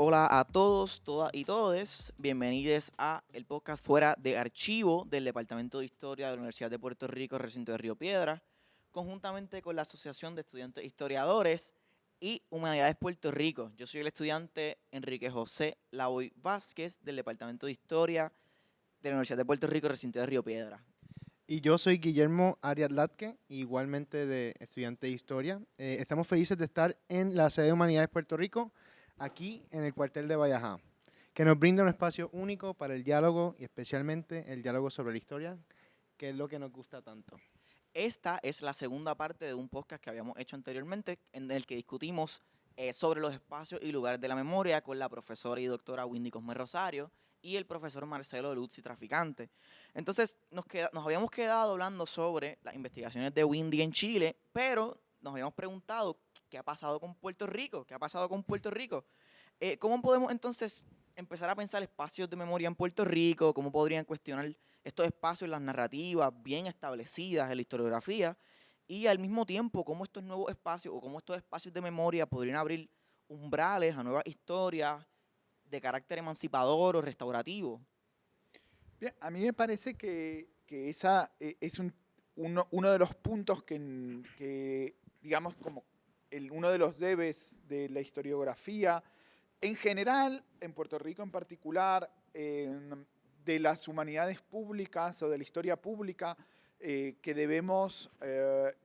Hola a todos, todas y todes. Bienvenidos a el podcast Fuera de Archivo del Departamento de Historia de la Universidad de Puerto Rico, recinto de Río Piedra, conjuntamente con la Asociación de Estudiantes Historiadores y Humanidades Puerto Rico. Yo soy el estudiante Enrique José Lavoy Vázquez del Departamento de Historia de la Universidad de Puerto Rico, recinto de Río Piedra. Y yo soy Guillermo Arias Latke, igualmente de estudiante de Historia. Estamos felices de estar en la sede de Humanidades Puerto Rico, aquí en el cuartel de Vallajá, que nos brinda un espacio único para el diálogo y especialmente el diálogo sobre la historia, que es lo que nos gusta tanto. Esta es la segunda parte de un podcast que habíamos hecho anteriormente en el que discutimos sobre los espacios y lugares de la memoria con la profesora y doctora Windy Cosme Rosario y el profesor Marcelo Luzzi Traficante. Entonces nos habíamos quedado hablando sobre las investigaciones de Windy en Chile, pero nos habíamos preguntado qué ha pasado con Puerto Rico, qué ha pasado con Puerto Rico. ¿Cómo podemos entonces empezar a pensar espacios de memoria en Puerto Rico? ¿Cómo podrían cuestionar estos espacios, las narrativas bien establecidas en la historiografía? Y al mismo tiempo, cómo estos nuevos espacios o cómo estos espacios de memoria podrían abrir umbrales a nuevas historias de carácter emancipador o restaurativo. Bien, a mí me parece que esa es uno de los puntos que, digamos, como uno de los debes de la historiografía, en general, en Puerto Rico en particular, de las humanidades públicas o de la historia pública, que debemos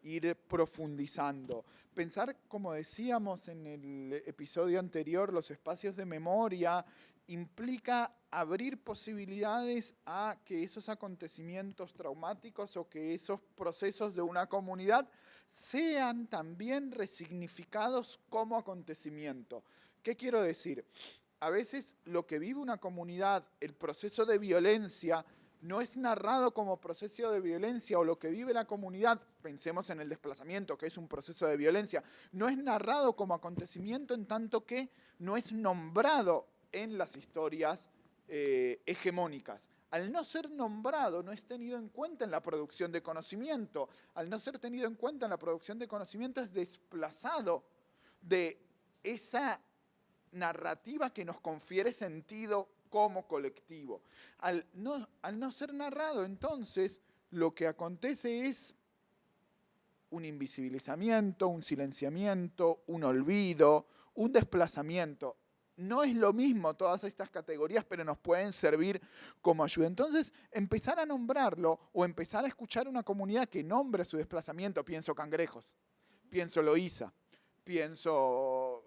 ir profundizando. Pensar, como decíamos en el episodio anterior, los espacios de memoria implica abrir posibilidades a que esos acontecimientos traumáticos o que esos procesos de una comunidad sean también resignificados como acontecimiento. ¿Qué quiero decir? A veces lo que vive una comunidad, el proceso de violencia, no es narrado como proceso de violencia, o lo que vive la comunidad, pensemos en el desplazamiento, que es un proceso de violencia, no es narrado como acontecimiento en tanto que no es nombrado en las historias hegemónicas. Al no ser nombrado, no es tenido en cuenta en la producción de conocimiento. Al no ser tenido en cuenta en la producción de conocimiento, es desplazado de esa narrativa que nos confiere sentido como colectivo. Al no ser narrado, entonces, lo que acontece es un invisibilizamiento, un silenciamiento, un olvido, un desplazamiento. No es lo mismo todas estas categorías, pero nos pueden servir como ayuda. Entonces, empezar a nombrarlo o empezar a escuchar una comunidad que nombre su desplazamiento, pienso Cangrejos, pienso Loíza, pienso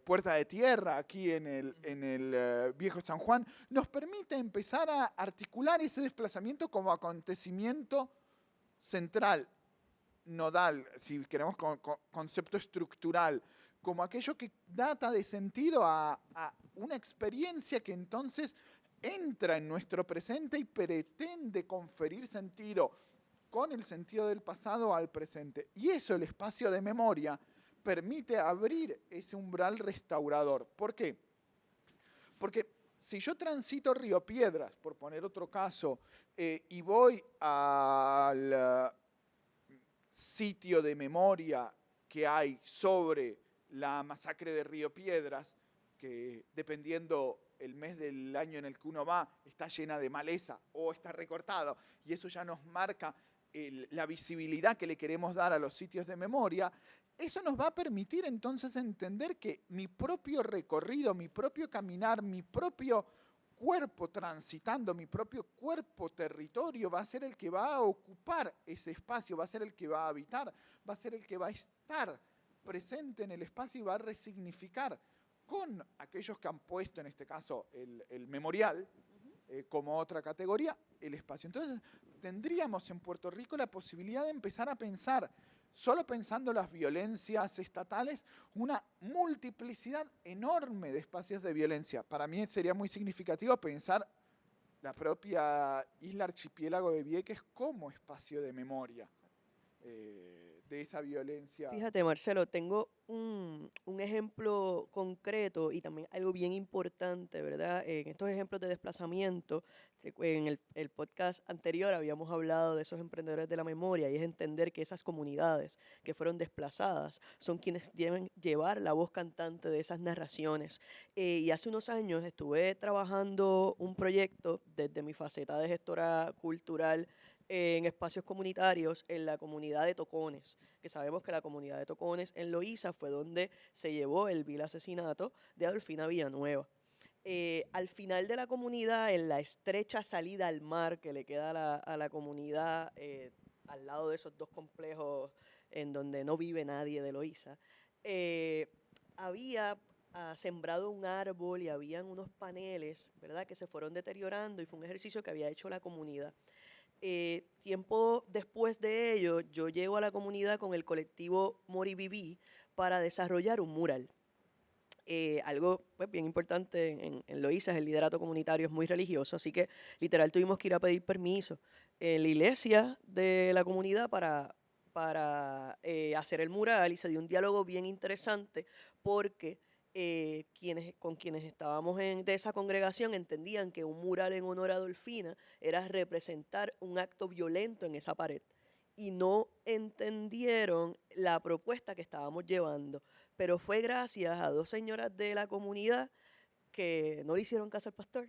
Puerta de Tierra aquí en el Viejo San Juan, nos permite empezar a articular ese desplazamiento como acontecimiento central, nodal, si queremos concepto estructural, como aquello que data de sentido a una experiencia que entonces entra en nuestro presente y pretende conferir sentido con el sentido del pasado al presente. Y eso, el espacio de memoria, permite abrir ese umbral restaurador. ¿Por qué? Porque si yo transito Río Piedras, por poner otro caso, y voy al sitio de memoria que hay sobre la masacre de Río Piedras, que dependiendo el mes del año en el que uno va, está llena de maleza o está recortado, y eso ya nos marca la visibilidad que le queremos dar a los sitios de memoria. Eso nos va a permitir entonces entender que mi propio recorrido, mi propio caminar, mi propio cuerpo transitando, mi propio cuerpo territorio va a ser el que va a ocupar ese espacio, va a ser el que va a habitar, va a ser el que va a estar presente en el espacio y va a resignificar con aquellos que han puesto, en este caso, el memorial, como otra categoría, el espacio. Entonces, tendríamos en Puerto Rico la posibilidad de empezar a pensar, solo pensando las violencias estatales, una multiplicidad enorme de espacios de violencia. Para mí sería muy significativo pensar la propia isla archipiélago de Vieques como espacio de memoria. de esa violencia. Fíjate, Marcelo, tengo un ejemplo concreto y también algo bien importante, ¿verdad? En estos ejemplos de desplazamiento, en el podcast anterior habíamos hablado de esos emprendedores de la memoria y es entender que esas comunidades que fueron desplazadas son quienes deben llevar la voz cantante de esas narraciones. Y hace unos años estuve trabajando un proyecto desde mi faceta de gestora cultural en espacios comunitarios en la comunidad de Tocones, que sabemos que la comunidad de Tocones en Loíza fue donde se llevó el vil asesinato de Adolfina Villanueva. Al final de la comunidad, en la estrecha salida al mar que le queda a la comunidad, al lado de esos dos complejos en donde no vive nadie de Loíza, había sembrado un árbol y habían unos paneles, ¿verdad?, que se fueron deteriorando y fue un ejercicio que había hecho la comunidad. Tiempo después de ello, yo llego a la comunidad con el colectivo Moriviví para desarrollar un mural. Algo pues, bien importante en Loíza, el liderato comunitario es muy religioso, así que literal tuvimos que ir a pedir permiso en la iglesia de la comunidad para hacer el mural y se dio un diálogo bien interesante porque con quienes estábamos de esa congregación entendían que un mural en honor a Adolfina era representar un acto violento en esa pared y no entendieron la propuesta que estábamos llevando. Pero fue gracias a dos señoras de la comunidad que no le hicieron caso al pastor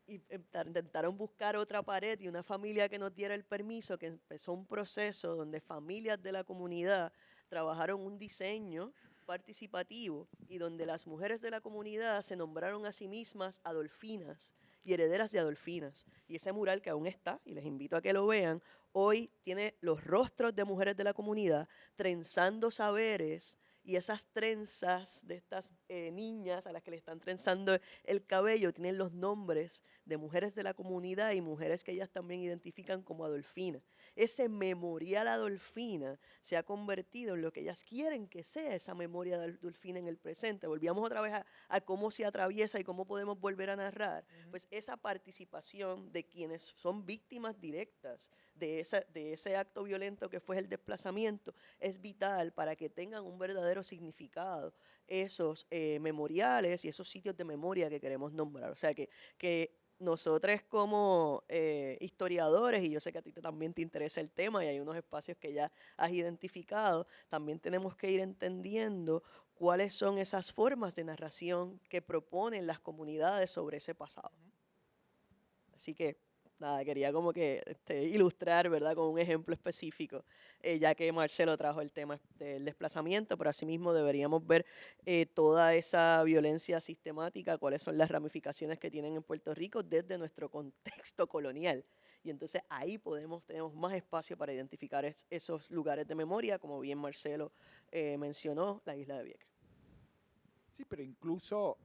y intentaron buscar otra pared y una familia que nos diera el permiso, que empezó un proceso donde familias de la comunidad trabajaron un diseño participativo y donde las mujeres de la comunidad se nombraron a sí mismas Adolfinas y herederas de Adolfinas. Y ese mural que aún está, y les invito a que lo vean, hoy tiene los rostros de mujeres de la comunidad trenzando saberes y esas trenzas de estas niñas a las que le están trenzando el cabello tienen los nombres de mujeres de la comunidad y mujeres que ellas también identifican como Adolfina. Ese memorial Adolfina se ha convertido en lo que ellas quieren que sea esa memoria de Adolfina en el presente. Volvíamos otra vez a cómo se atraviesa y cómo podemos volver a narrar. Pues esa participación de quienes son víctimas directas de ese acto violento que fue el desplazamiento es vital para que tengan un verdadero significado esos memoriales y esos sitios de memoria que queremos nombrar. O sea, que nosotros como historiadores, y yo sé que a ti también te interesa el tema y hay unos espacios que ya has identificado, también tenemos que ir entendiendo cuáles son esas formas de narración que proponen las comunidades sobre ese pasado. Así que nada, quería como que ilustrar, ¿verdad?, con un ejemplo específico, ya que Marcelo trajo el tema del desplazamiento, pero asimismo deberíamos ver toda esa violencia sistemática, cuáles son las ramificaciones que tienen en Puerto Rico desde nuestro contexto colonial. Y entonces ahí tenemos más espacio para identificar esos lugares de memoria, como bien Marcelo mencionó, la isla de Vieques. Sí, pero incluso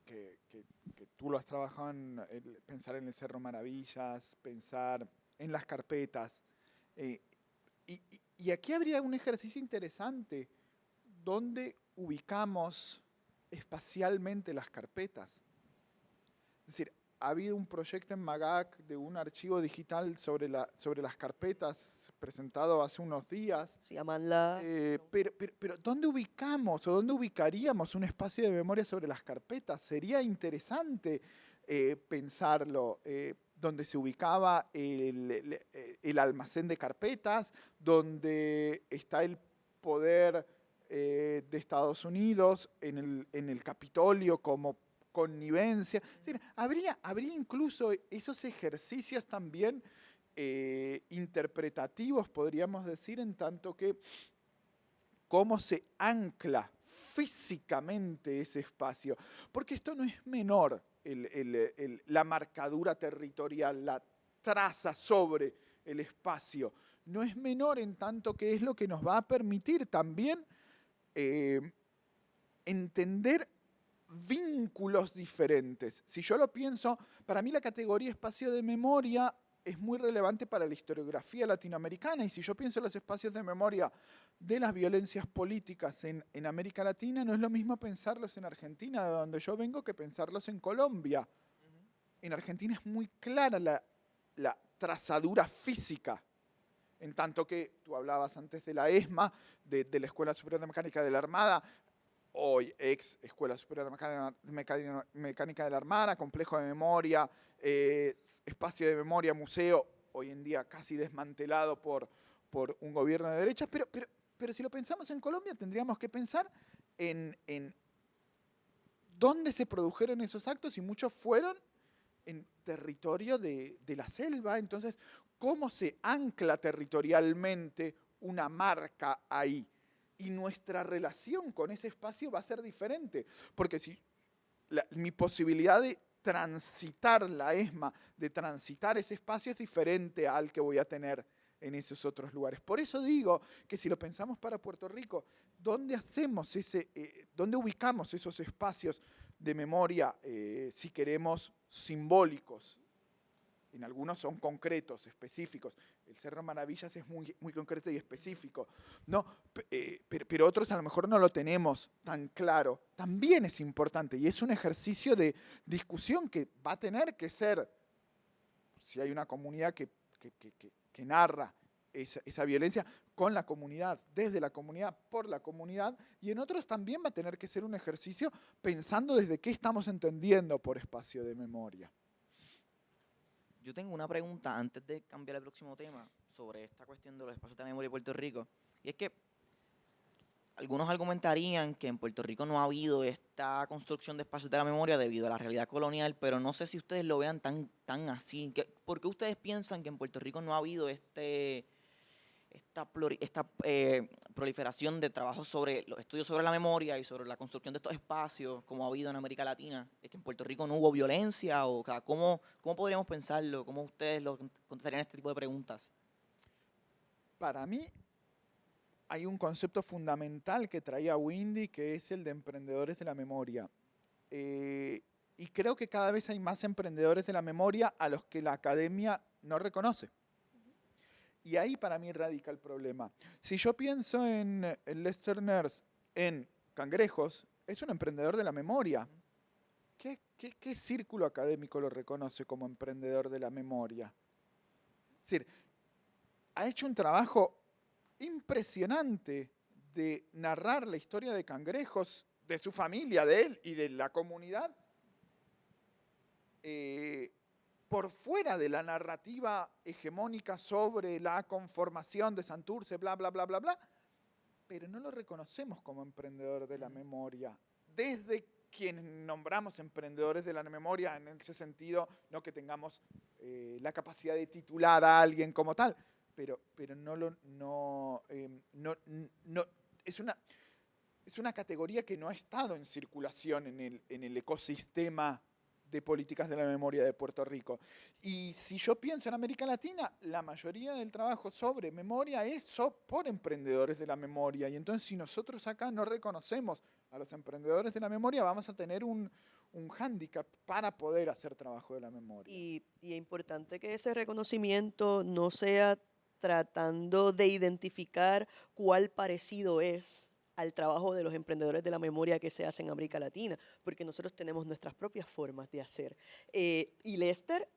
que tú lo has trabajado en pensar en el Cerro Maravillas, pensar en las carpetas. Y aquí habría un ejercicio interesante. ¿Dónde ubicamos espacialmente las carpetas? Es decir, ha habido un proyecto en MAGAC de un archivo digital sobre las carpetas presentado hace unos días. Se llaman pero ¿dónde ubicamos o dónde ubicaríamos un espacio de memoria sobre las carpetas? Sería interesante pensarlo. Donde se ubicaba el almacén de carpetas, donde está el poder de Estados Unidos en el Capitolio como connivencia. Es decir, habría incluso esos ejercicios también interpretativos, podríamos decir, en tanto que cómo se ancla físicamente ese espacio. Porque esto no es menor, la marcadura territorial, la traza sobre el espacio. No es menor en tanto que es lo que nos va a permitir también entender vínculos diferentes. Si yo lo pienso, para mí la categoría espacio de memoria es muy relevante para la historiografía latinoamericana, y si yo pienso en los espacios de memoria de las violencias políticas en América Latina, no es lo mismo pensarlos en Argentina, de donde yo vengo, que pensarlos en Colombia. En Argentina es muy clara la trazadura física En tanto que tú hablabas antes de la ESMA, de la Escuela Superior de Mecánica de la Armada, hoy ex Escuela Superior de Mecánica de la Armada, complejo de memoria, espacio de memoria, museo, hoy en día casi desmantelado por un gobierno de derechas, pero si lo pensamos en Colombia tendríamos que pensar en dónde se produjeron esos actos y muchos fueron en territorio de la selva. Entonces, ¿cómo se ancla territorialmente una marca ahí? Y nuestra relación con ese espacio va a ser diferente, porque si mi posibilidad de transitar la ESMA, de transitar ese espacio es diferente al que voy a tener en esos otros lugares. Por eso digo que si lo pensamos para Puerto Rico, ¿dónde dónde ubicamos esos espacios de memoria, si queremos, simbólicos? En algunos son concretos, específicos. El Cerro Maravillas es muy, muy concreto y específico. No, pero otros a lo mejor no lo tenemos tan claro. También es importante y es un ejercicio de discusión que va a tener que ser, si hay una comunidad que narra esa violencia, con la comunidad, desde la comunidad, por la comunidad, y en otros también va a tener que ser un ejercicio pensando desde qué estamos entendiendo por espacio de memoria. Yo tengo una pregunta antes de cambiar el próximo tema sobre esta cuestión de los espacios de la memoria de Puerto Rico. Y es que algunos argumentarían que en Puerto Rico no ha habido esta construcción de espacios de la memoria debido a la realidad colonial, pero no sé si ustedes lo vean tan así. ¿Por qué ustedes piensan que en Puerto Rico no ha habido esta proliferación de trabajos sobre los estudios sobre la memoria y sobre la construcción de estos espacios como ha habido en América Latina? ¿Es que en Puerto Rico no hubo violencia? O sea, ¿cómo podríamos pensarlo? ¿Cómo ustedes lo contestarían este tipo de preguntas? Para mí hay un concepto fundamental que traía Windy, que es el de emprendedores de la memoria. Y creo que cada vez hay más emprendedores de la memoria a los que la academia no reconoce. Y ahí para mí radica el problema. Si yo pienso en Lester Nurse, en Cangrejos, es un emprendedor de la memoria. ¿Qué círculo académico lo reconoce como emprendedor de la memoria? Es decir, ha hecho un trabajo impresionante de narrar la historia de Cangrejos, de su familia, de él y de la comunidad, por fuera de la narrativa hegemónica sobre la conformación de Santurce, bla, bla, bla, bla, bla, pero no lo reconocemos como emprendedor de la memoria. Desde quienes nombramos emprendedores de la memoria, en ese sentido, no que tengamos la capacidad de titular a alguien como tal, pero es una categoría que no ha estado en circulación en el ecosistema de políticas de la memoria de Puerto Rico. Y si yo pienso en América Latina, la mayoría del trabajo sobre memoria es por emprendedores de la memoria. Y entonces si nosotros acá no reconocemos a los emprendedores de la memoria, vamos a tener un hándicap para poder hacer trabajo de la memoria. Y es importante que ese reconocimiento no sea tratando de identificar cuál parecido es al trabajo de los emprendedores de la memoria que se hace en América Latina, porque nosotros tenemos nuestras propias formas de hacer. Y Lester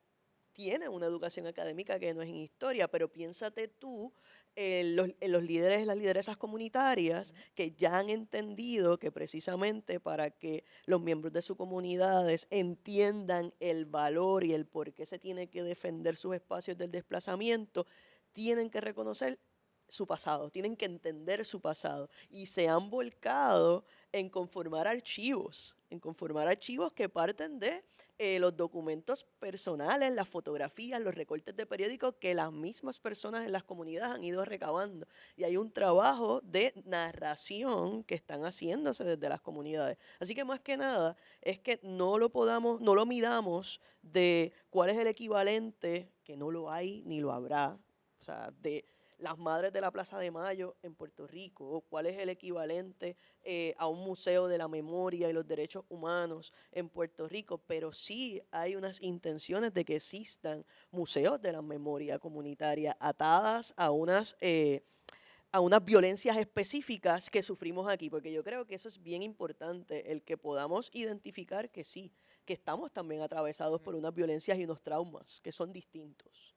tiene una educación académica que no es en historia, pero piénsate tú en los líderes, las lideresas comunitarias que ya han entendido que precisamente para que los miembros de sus comunidades entiendan el valor y el por qué se tiene que defender sus espacios del desplazamiento, tienen que reconocer su pasado, tienen que entender su pasado y se han volcado en conformar archivos que parten de los documentos personales, las fotografías, los recortes de periódicos que las mismas personas en las comunidades han ido recabando. Y hay un trabajo de narración que están haciéndose desde las comunidades. Así que más que nada es que no lo midamos de cuál es el equivalente, que no lo hay ni lo habrá, o sea, de las Madres de la Plaza de Mayo en Puerto Rico, o cuál es el equivalente a un museo de la memoria y los derechos humanos en Puerto Rico, pero sí hay unas intenciones de que existan museos de la memoria comunitaria atadas a unas violencias específicas que sufrimos aquí, porque yo creo que eso es bien importante, el que podamos identificar que sí, que estamos también atravesados por unas violencias y unos traumas que son distintos.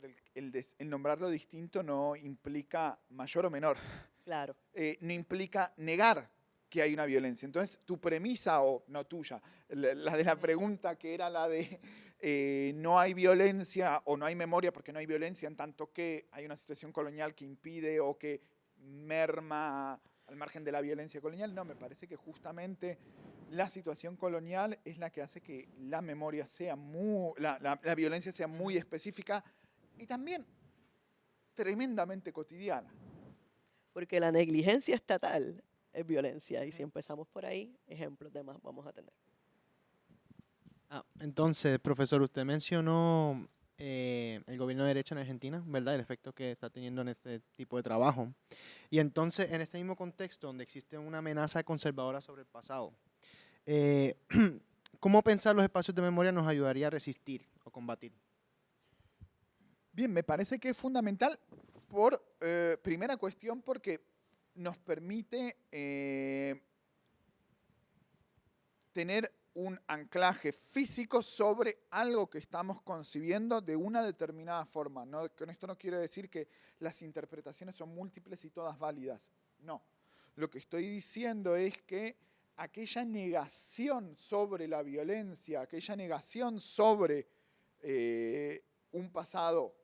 Pero el nombrarlo distinto no implica mayor o menor. Claro. No implica negar que hay una violencia. Entonces, tu premisa, o no tuya, la de la pregunta que era la de no hay violencia o no hay memoria porque no hay violencia en tanto que hay una situación colonial que impide o que merma al margen de la violencia colonial. No, me parece que justamente la situación colonial es la que hace que la memoria sea la violencia sea muy específica y también tremendamente cotidiana. Porque la negligencia estatal es violencia. Y si empezamos por ahí, ejemplos de más vamos a tener. Entonces, profesor, usted mencionó el gobierno de derecha en Argentina, ¿verdad? El efecto que está teniendo en este tipo de trabajo. Y entonces, en este mismo contexto, donde existe una amenaza conservadora sobre el pasado, eh, ¿cómo pensar los espacios de memoria nos ayudaría a resistir o combatir? Bien, me parece que es fundamental por primera cuestión porque nos permite tener un anclaje físico sobre algo que estamos concibiendo de una determinada forma. No, con esto no quiero decir que las interpretaciones son múltiples y todas válidas. No. Lo que estoy diciendo es que aquella negación sobre la violencia, aquella negación sobre un pasado,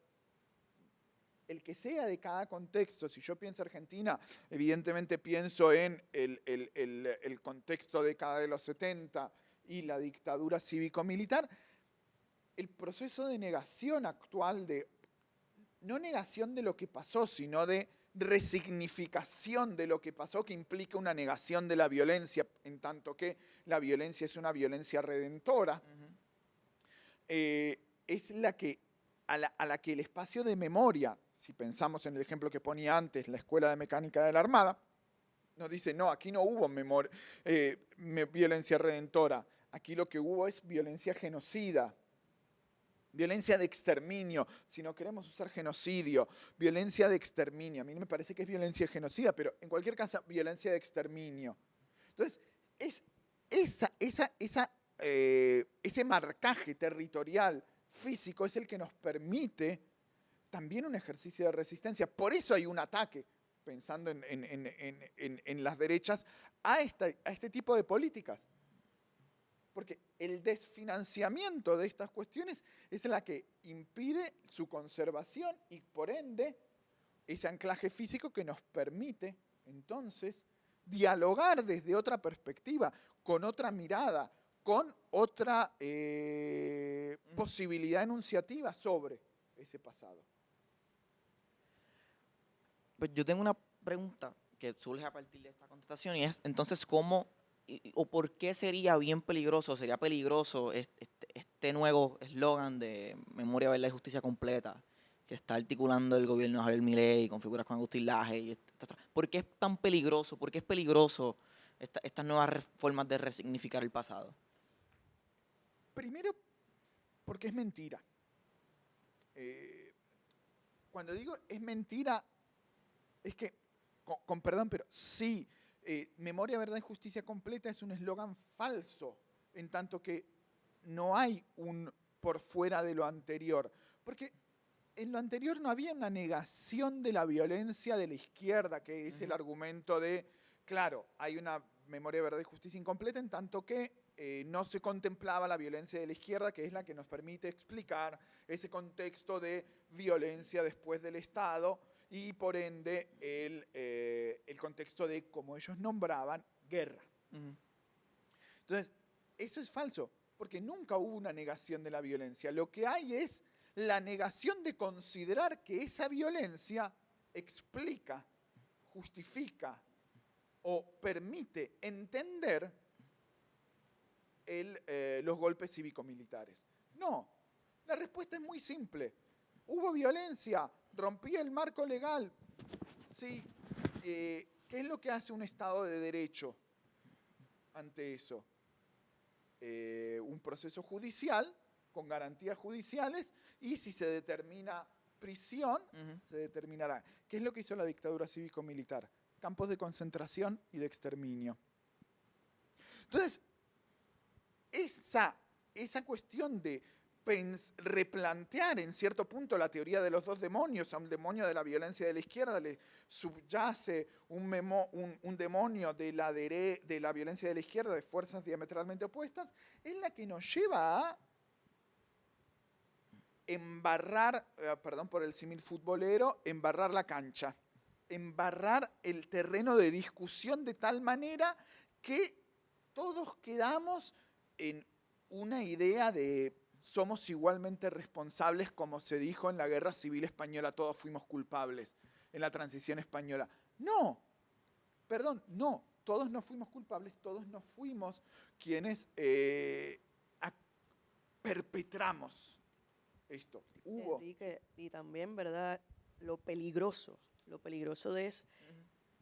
el que sea de cada contexto, si yo pienso Argentina, evidentemente pienso en el contexto de década de los 70 y la dictadura cívico-militar, el proceso de negación actual, no negación de lo que pasó, sino de resignificación de lo que pasó, que implica una negación de la violencia, en tanto que la violencia es una violencia redentora, es la que, a la que el espacio de memoria, si pensamos en el ejemplo que ponía antes, la Escuela de Mecánica de la Armada, nos dice, no, aquí no hubo violencia redentora, aquí lo que hubo es violencia genocida, violencia de exterminio, si no queremos usar genocidio, violencia de exterminio. A mí me parece que es violencia genocida, pero en cualquier caso, violencia de exterminio. Entonces, ese marcaje territorial físico es el que nos permite también un ejercicio de resistencia. Por eso hay un ataque, pensando en las derechas, a este tipo de políticas. Porque el desfinanciamiento de estas cuestiones es la que impide su conservación y, por ende, ese anclaje físico que nos permite, entonces, dialogar desde otra perspectiva, con otra mirada, con otra posibilidad enunciativa sobre ese pasado. Pues yo tengo una pregunta que surge a partir de esta contestación y es, entonces, ¿cómo o por qué sería bien peligroso, sería peligroso este nuevo eslogan de memoria, verdad y justicia completa que está articulando el gobierno de Javier Milei con figuras como Agustín Laje? ¿Por qué es tan peligroso? ¿Por qué es peligroso estas nuevas formas de resignificar el pasado? Primero, porque es mentira. Cuando digo es mentira, es que, con perdón, pero sí, memoria, verdad y justicia completa es un eslogan falso, en tanto que no hay un por fuera de lo anterior. Porque en lo anterior no había una negación de la violencia de la izquierda, que es el argumento de, claro, hay una memoria, verdad y justicia incompleta, en tanto que no se contemplaba la violencia de la izquierda, que es la que nos permite explicar ese contexto de violencia después del Estado y, por ende, el contexto de, como ellos nombraban, guerra. Entonces, eso es falso, porque nunca hubo una negación de la violencia. Lo que hay es la negación de considerar que esa violencia explica, justifica o permite entender los golpes cívico-militares. No, la respuesta es muy simple. Hubo violencia, rompía el marco legal. Sí. ¿Qué es lo que hace un Estado de Derecho ante eso? Un proceso judicial con garantías judiciales y si se determina prisión, se determinará. ¿Qué es lo que hizo la dictadura cívico-militar? Campos de concentración y de exterminio. Entonces, esa cuestión de replantear en cierto punto la teoría de los dos demonios. A un demonio de la violencia de la izquierda le subyace un demonio de la violencia de la izquierda, de fuerzas diametralmente opuestas, es la que nos lleva a embarrar, perdón por el símil futbolero, embarrar la cancha, embarrar el terreno de discusión de tal manera que todos quedamos en una idea de somos igualmente responsables, como se dijo en la Guerra Civil Española, todos fuimos culpables, en la transición española. No, perdón, no, todos no fuimos culpables, todos no fuimos quienes perpetramos esto. Enrique, y también, ¿verdad? Lo peligroso es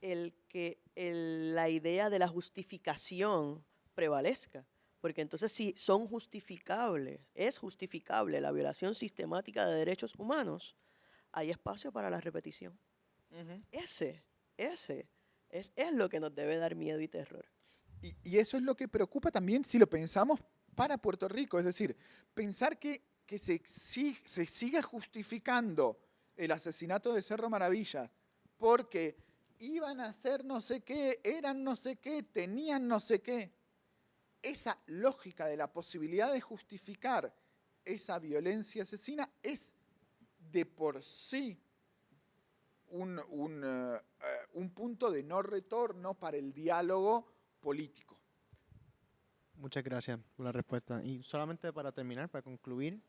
el que la idea de la justificación prevalezca. Porque entonces si son justificables, es justificable la violación sistemática de derechos humanos, hay espacio para la repetición. Ese es lo que nos debe dar miedo y terror. Y eso es lo que preocupa también si lo pensamos para Puerto Rico. Es decir, pensar que se siga justificando el asesinato de Cerro Maravilla porque iban a hacer no sé qué, eran no sé qué, tenían no sé qué. Esa lógica de la posibilidad de justificar esa violencia asesina es de por sí un punto de no retorno para el diálogo político. Muchas gracias por la respuesta. Y solamente para terminar, para concluir,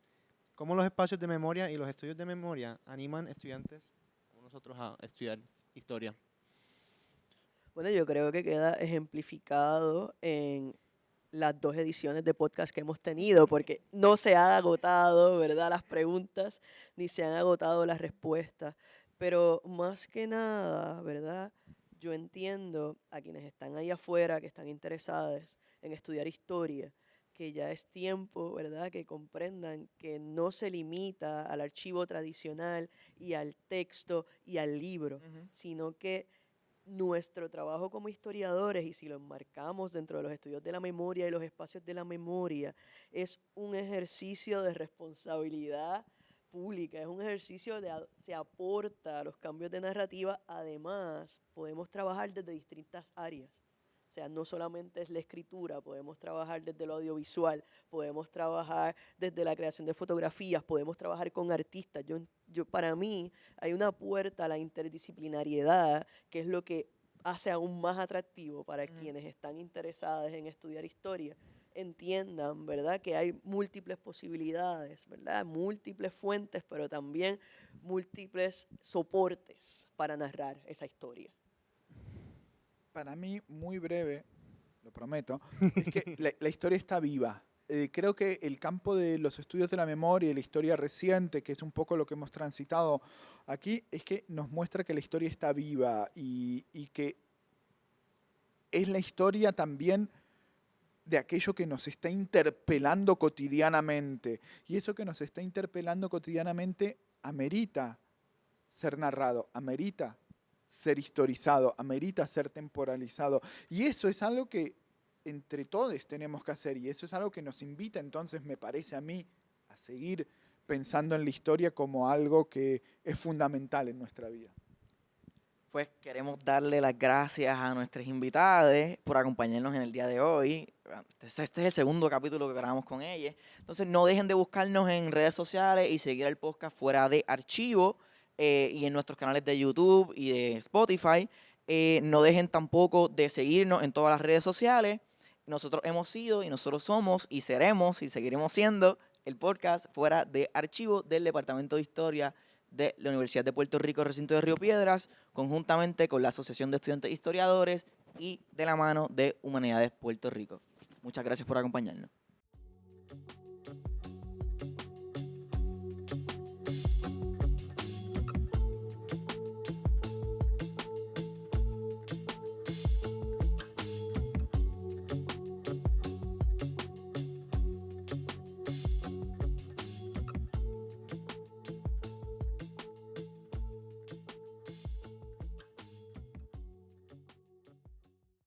¿cómo los espacios de memoria y los estudios de memoria animan estudiantes como nosotros a estudiar historia? Bueno, yo creo que queda ejemplificado en las 2 ediciones de podcast que hemos tenido, porque no se han agotado, ¿verdad?, las preguntas, ni se han agotado las respuestas. Pero más que nada, ¿verdad?, yo entiendo a quienes están ahí afuera, que están interesados en estudiar historia, que ya es tiempo, ¿verdad?, que comprendan que no se limita al archivo tradicional y al texto y al libro, sino que nuestro trabajo como historiadores, y si lo enmarcamos dentro de los estudios de la memoria y los espacios de la memoria, es un ejercicio de responsabilidad pública, es un ejercicio se aporta a los cambios de narrativa. Además, podemos trabajar desde distintas áreas. O sea, no solamente es la escritura, podemos trabajar desde lo audiovisual, podemos trabajar desde la creación de fotografías, podemos trabajar con artistas. Para mí hay una puerta a la interdisciplinariedad, que es lo que hace aún más atractivo para quienes están interesados en estudiar historia, entiendan, ¿verdad?, que hay múltiples posibilidades, ¿verdad?, múltiples fuentes, pero también múltiples soportes para narrar esa historia. Para mí, muy breve, lo prometo, es que la historia está viva. Creo que el campo de los estudios de la memoria y la historia reciente, que es un poco lo que hemos transitado aquí, es que nos muestra que la historia está viva y que es la historia también de aquello que nos está interpelando cotidianamente. Y eso que nos está interpelando cotidianamente amerita ser narrado, amerita ser historizado, amerita ser temporalizado. Y eso es algo que entre todos tenemos que hacer, y eso es algo que nos invita, entonces, me parece a mí, a seguir pensando en la historia como algo que es fundamental en nuestra vida. Pues queremos darle las gracias a nuestras invitadas por acompañarnos en el día de hoy. Este es el segundo capítulo que grabamos con ellas. Entonces no dejen de buscarnos en redes sociales y seguir el podcast Fuera de Archivo y en nuestros canales de YouTube y de Spotify. No dejen tampoco de seguirnos en todas las redes sociales. Nosotros hemos sido y nosotros somos y seremos y seguiremos siendo el podcast Fuera de Archivo del Departamento de Historia de la Universidad de Puerto Rico, recinto de Río Piedras, conjuntamente con la Asociación de Estudiantes Historiadores y de la mano de Humanidades Puerto Rico. Muchas gracias por acompañarnos.